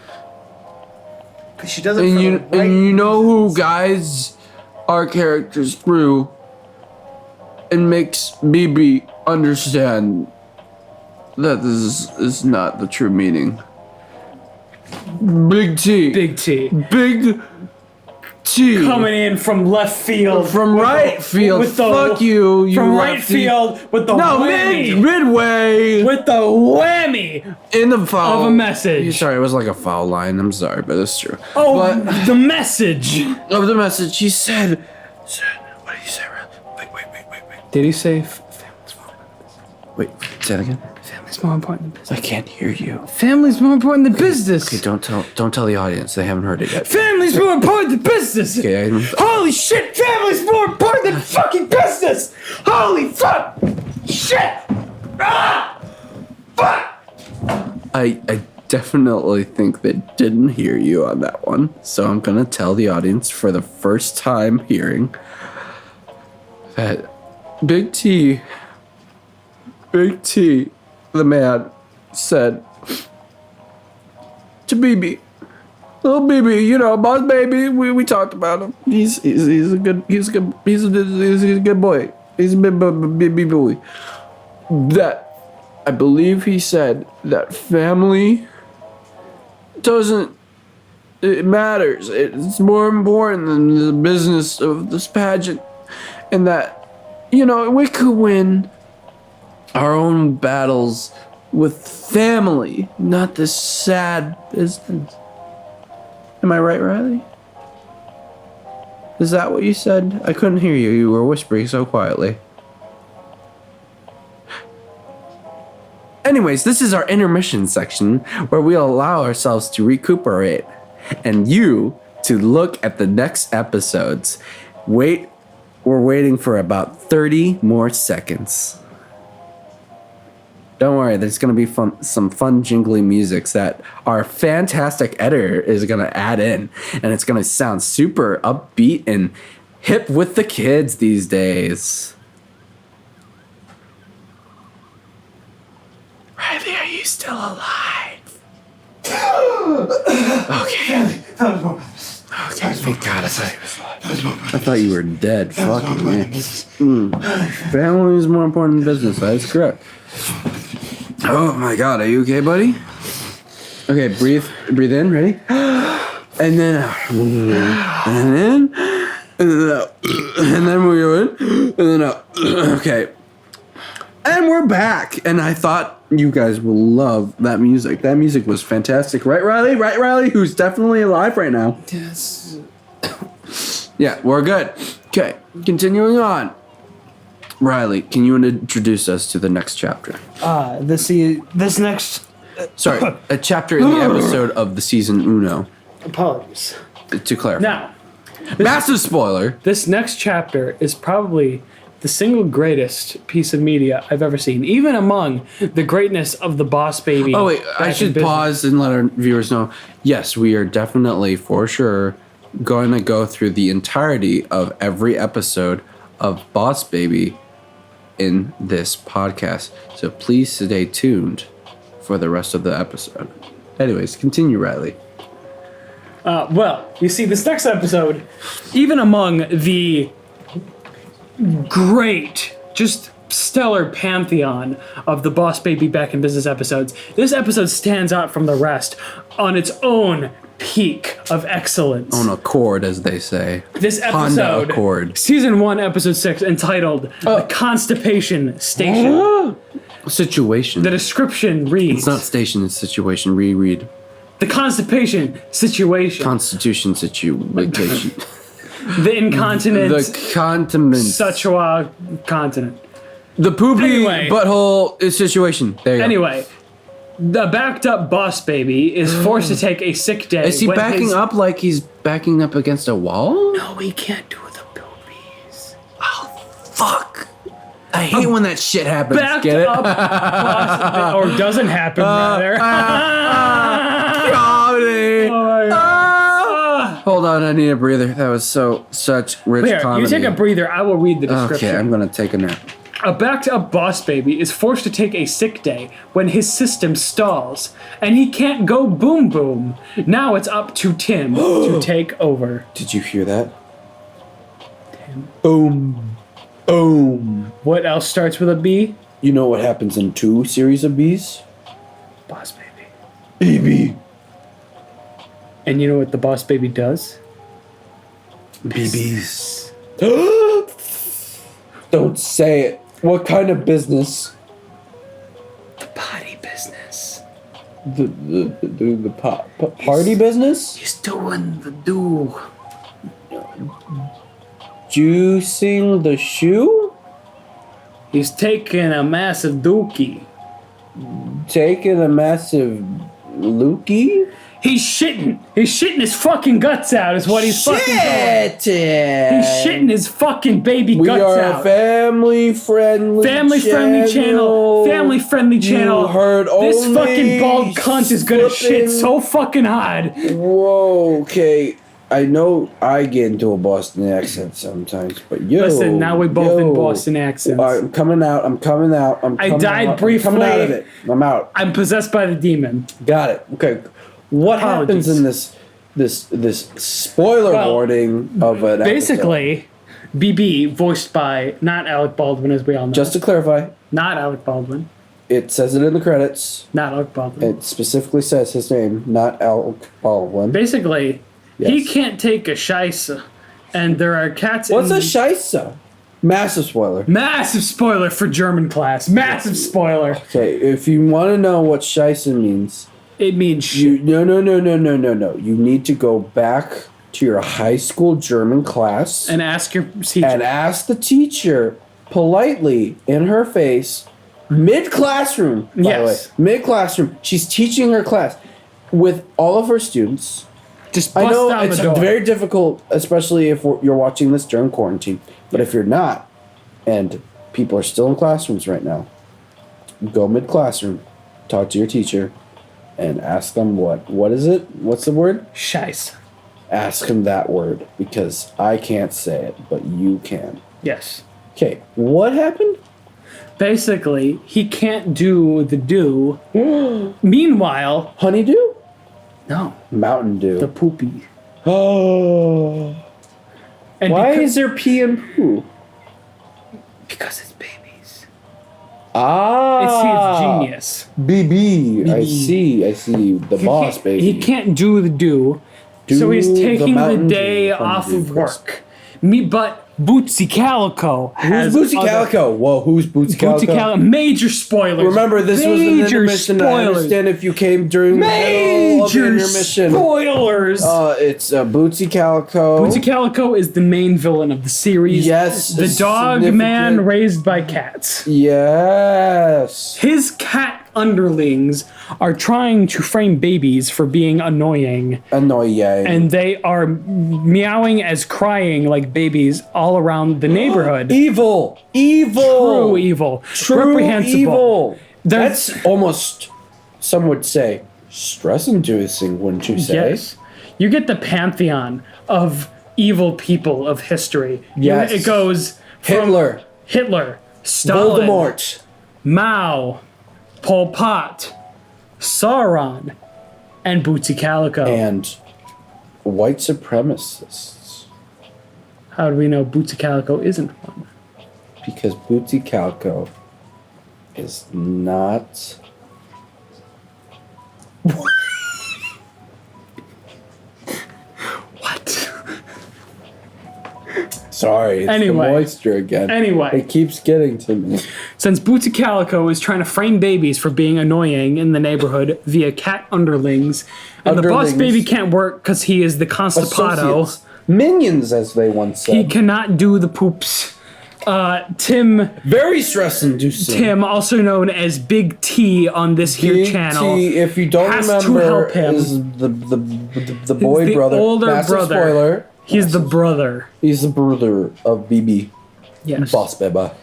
She does it and for you, the right and you know who reasons. guides our characters through and makes BB understand that this is not the true meaning. Big T. Big T. Big T. Coming in from left field. From with right field. With the, Fuck you From right lefty. field with the whammy. midway. With the whammy In the foul. of a message. Sorry, it was like a foul line. I'm sorry, but it's true. Oh, But the message. of the message, he said, what did he say? Wait. Did he say Wait, say that again. family's more important than business? I can't hear you. Family's more important than business. Okay, don't tell the audience. They haven't heard it yet. Family's more important than business. Okay, Holy shit, family's more important than fucking business. Holy fuck. Shit. Ah! Fuck. I definitely think they didn't hear you on that one. So I'm gonna tell the audience for the first time hearing that Big T, the man, said to BB, little BB, you know, boss baby, we talked about him. He's a good boy. He's a big boy. That I believe he said that family it matters. It's more important than the business of this pageant. And that, you know, we could win our own battles with family, not this sad business. Am I right, Riley? Is that what you said? I couldn't hear you. You were whispering so quietly. Anyways, this is our intermission section where we allow ourselves to recuperate and you to look at the next episodes. We're waiting for about 30 more seconds. Don't worry, there's going to be some fun jingly musics that our fantastic editor is going to add in, and it's going to sound super upbeat and hip with the kids these days. Riley, are you still alive? Okay. Okay, thank God. I thought you were dead. Fucking man. Family is more important than business. That is correct. Oh my God, are you okay, buddy? Okay, breathe in, ready? And then out. And then out. And then we go in. And then out. Okay. And we're back. And I thought you guys will love that music. That music was fantastic. Right, Riley? Right, Riley? Who's definitely alive right now. Yes. Yeah, we're good. Okay, continuing on. Riley, can you introduce us to the next chapter? This next. Sorry, a chapter in the episode of the season uno. Apologies. To clarify. Now, Massive spoiler. this next chapter is probably the single greatest piece of media I've ever seen, even among the greatness of the Boss Baby. Oh wait, I Back in should Business. pause and let our viewers know. Yes, we are definitely, for sure, going to go through the entirety of every episode of Boss Baby in this podcast. So please stay tuned for the rest of the episode. Anyways, continue, Riley. Well, you see, this next episode, even among the great, just stellar pantheon of the Boss Baby Back in Business episodes, this episode stands out from the rest on its own peak of excellence. On a chord, as they say. This Honda episode, Accord. Season 1, Episode 6, entitled The Constipation Station. Situation. The description reads, It's not station, it's situation. Reread. The Constipation Situation. Constitution situation. The incontinent The continent. Sichuan continent. The poopy Anyway. butthole situation. There you go. Anyway, the backed up Boss Baby is forced to take a sick day. Is he when backing his- up like he's backing up against a wall? No, he can't do the poopies. Fuck. I hate when that shit happens. backed Get it? up boss, or doesn't happen rather. Comedy. Oh my God. Hold on, I need a breather. That was such rich Here, comedy. you take a breather. I will read the description. Okay, I'm gonna take a nap. A backed-up boss baby is forced to take a sick day when his system stalls, and he can't go boom boom. Now it's up to Tim to take over. Did you hear that? Boom. Boom. What else starts with a B? You know what happens in 2 series of Bs? Boss baby. BB. And you know what the boss baby does? BBs. Don't say it. What kind of business? The potty business. The party business? He's doing the do. Juicing the shoe? He's taking a massive dookie. Taking a massive lookie? He's shitting. He's shitting his fucking guts out is what he's fucking doing. He's shitting his fucking baby We guts are out. a family-friendly channel. Family-friendly channel. You heard This only fucking bald cunt is gonna shit flipping- so fucking hard. Whoa, okay. I know I get into a Boston accent sometimes, but Listen, now we both in Boston accents. I'm coming out. I died briefly. I'm coming out of it. I'm out. I'm possessed by the demon. Got it. Okay. What Apologies. happens in this spoiler Well, warning of an Basically, BB, voiced by not Alec Baldwin, as we all know. episode? Just to clarify, Not Alec Baldwin. it says it in the credits. Not Alec Baldwin. It specifically says his name, not Alec Baldwin. Basically, he Yes. can't take a scheisse, and there are cats. What's in a scheisse? Massive spoiler. Massive spoiler for German class. Massive spoiler. Okay, if you want to know what scheisse means, It means you shit. no. You need to go back to your high school German class And ask your teacher. and ask the teacher politely in her face, mid classroom. By Yes. the way, mid classroom. She's teaching her class with all of her students. Just I bust know down it's the door. very difficult, especially if you're watching this during quarantine. But if you're not, and people are still in classrooms right now, go mid classroom, talk to your teacher, and ask them what is it? What's the word? Scheisse. Ask him that word because I can't say it, but you can. Yes. Okay, what happened? Basically, he can't do the do. Meanwhile, Honeydew? no, Mountain Dew. the poopy. Oh. And Why because, is there pee and poo? because it's babies. Ah. It's genius. BB. I see. The boss, baby. He can't do the do, so he's Do the taking the Mountain day Dew off Honeydew of crisp. work. But Bootsy Calico has Who's Bootsy other- Calico? Whoa, who's Bootsy Calico? Bootsy Calico. Major spoilers. Remember, this was an Major intermission. I spoilers. understand if you came during the middle of the Major intermission. spoilers. It's Bootsy Calico. Bootsy Calico is the main villain of the series. Yes, The a dog man significant- raised by cats. Yes. His cat underlings are trying to frame babies for being annoying, Annoying. and they are meowing as crying like babies all around the neighborhood. Evil. True evil. True Reprehensible. evil. There's- That's almost, some would say, stress-inducing, wouldn't you say? Yes. You get the pantheon of evil people of history. Yes. It goes from Hitler. Stalin, Voldemort. Mao, Pol Pot, Sauron, and Bootsy Calico. And white supremacists. How do we know Bootsy Calico isn't one? Because Bootsy Calico is not... What? Sorry, it's Anyway. the moisture again. Anyway. It keeps getting to me. Since Bootsy Calico is trying to frame babies for being annoying in the neighborhood via cat underlings, and the boss Underlings. baby can't work because he is the constipado, Associates. Minions, as they once said. he cannot do the poops. Tim, Very stress-inducing. also known as Big T on this here Big channel, T, if you don't has to remember, help him. is the boy the brother. older Massive brother. spoiler. He's the brother. He's the brother of BB. Yes. Boss Beba.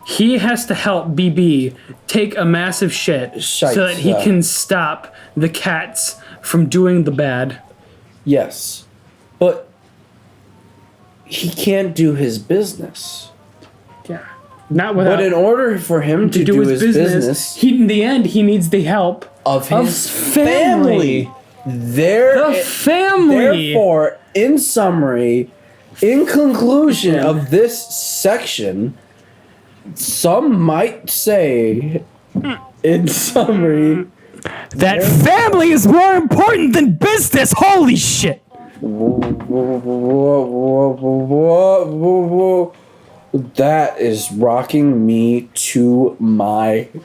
He has to help BB take a massive shit so that he can stop the cats from doing the bad. Yes. But he can't do his business. Yeah. Not without. But in order for him to do his business, in the end, he needs the help of his family. The family. Therefore, in summary, in conclusion of this section, some might say, in summary, that family is more important than business. Holy shit. That is rocking me to my core.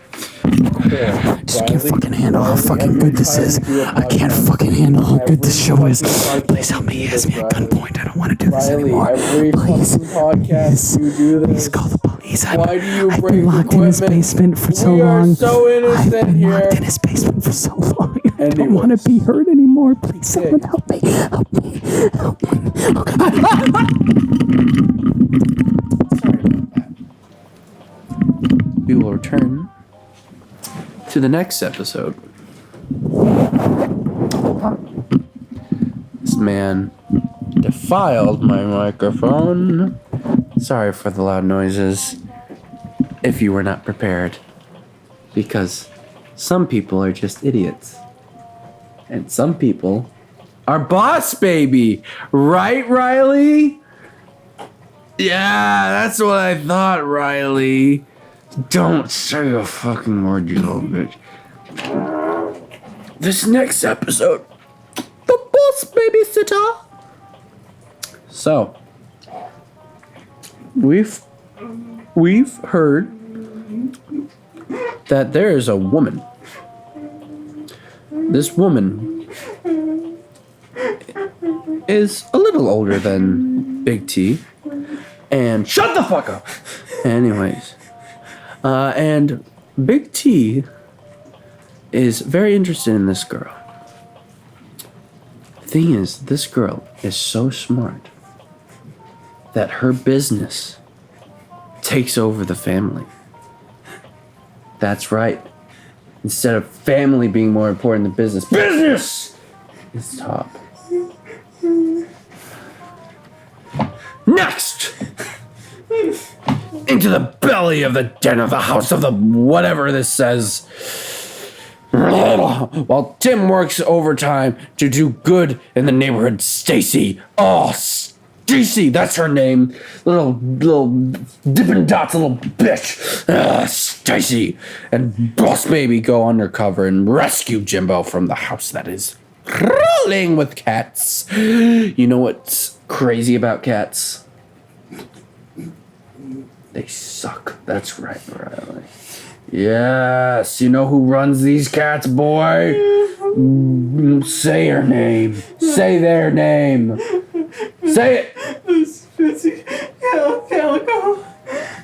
Just can't fucking handle how fucking good this is. I can't fucking handle how good this show is. Please help me. He has me at gunpoint. I don't want to do this anymore. Please. Podcast you do this. Please call the police. Why do you I've break been locked in his equipment? basement for so We are long. so innocent I've been here. locked in his basement for so long. I don't Anyways. want to be hurt anymore. Please, someone help me. Help me. Help me. We will return to the next episode. This man defiled my microphone. Sorry for the loud noises. If you were not prepared. Because some people are just idiots. And some people are boss baby. Right, Riley? Yeah, that's what I thought, Riley. Don't say a fucking word, you little bitch. This next episode, the boss babysitter. So, we've heard that there is a woman. This woman is a little older than Big T. And shut the fuck up. Anyways. And Big T is very interested in this girl. The thing is, this girl is so smart that her business takes over the family. That's right. Instead of family being more important than business, business is top. Next! Into the belly of the den of the house of the whatever this says. While Tim works overtime to do good in the neighborhood, Stacy. Oh, Stacy, that's her name. Little Dippin' Dots, little bitch. Stacy and Boss Baby go undercover and rescue Jimbo from the house that is crawling with cats. You know what's crazy about cats? They suck. That's right, Riley. Yes. You know who runs these cats, boy? Say her name. Say their name. Say it.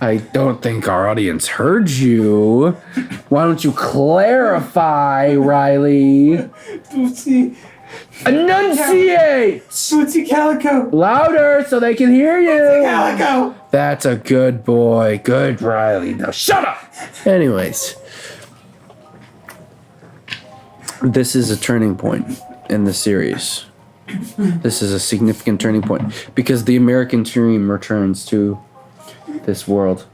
I don't think our audience heard you. Why don't you clarify, Riley? Enunciate! Bootsy Calico. Louder so they can hear you. Calico. That's a good boy. Good, Riley. Now shut up! Anyways. This is a turning point in the series. This is a significant turning point because the American dream returns to this world.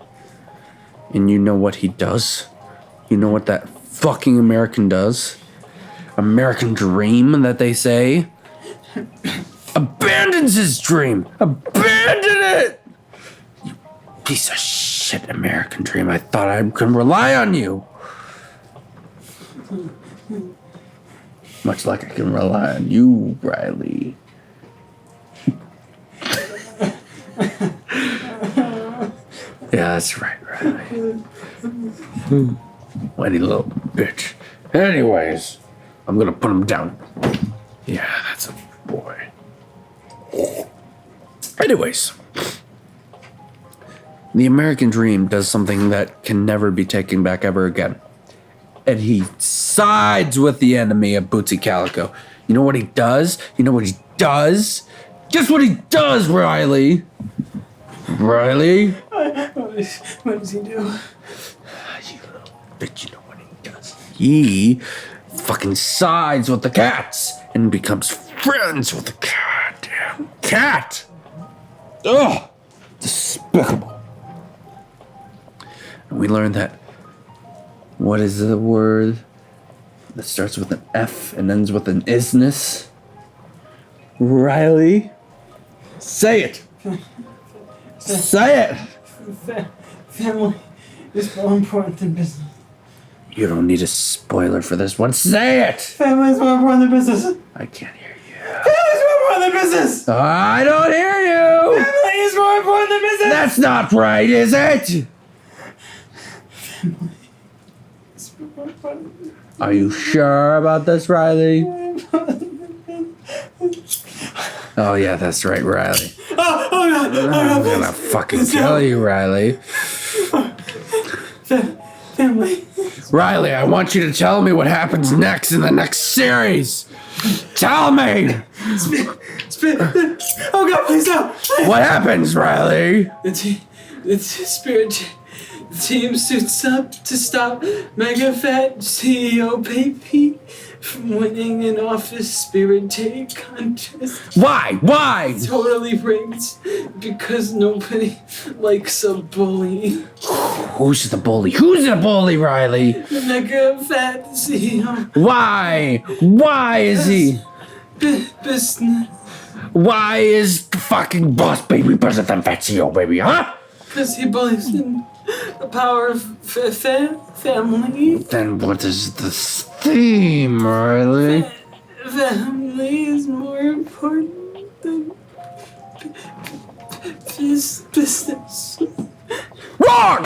And you know what he does? You know what that fucking American does? American dream that they say abandons his dream. Abandon it! You piece of shit, American dream. I thought I could rely on you. Much like I can rely on you, Riley. Yeah, that's right, Riley. Whiny little bitch. Anyways, I'm gonna put him down. Yeah, that's a boy. Anyways, the American dream does something that can never be taken back ever again. And he sides with the enemy of Bootsy Calico. You know what he does? You know what he does? Guess what he does, Riley? Riley? What does he do? You little bitch, you know what he does. He fucking sides with the cats and becomes friends with the goddamn cat. Ugh! Despicable. And we learned that. What is the word that starts with an F and ends with an isness? Riley? Say it! Say it! Family is more important than business. You don't need a spoiler for this one. Say it! Family is more important than business. I can't hear you. Family is more important than business. I don't hear you! Family is more important than business. That's not right, is it? Family is more important than Are you sure about this, Riley? Oh yeah, that's right, Riley. Oh God! I'm gonna fucking kill you, Riley. Family. Riley, I want you to tell me what happens next in the next series. Tell me! Oh God, please no! What happens, Riley? The spirit team suits up to stop Mega Fat CEO Baby from winning an office spirit take contest. Why? Why? Totally rigged because nobody likes a bully. Who's the bully? Who's the bully, Riley? Mega Fat CEO. Why? Why is he? Business. Why is the fucking boss baby better than Fat CEO, baby, huh? Because he believes in the power of family. Then what is this theme, Riley? Family is more important than business. Wrong!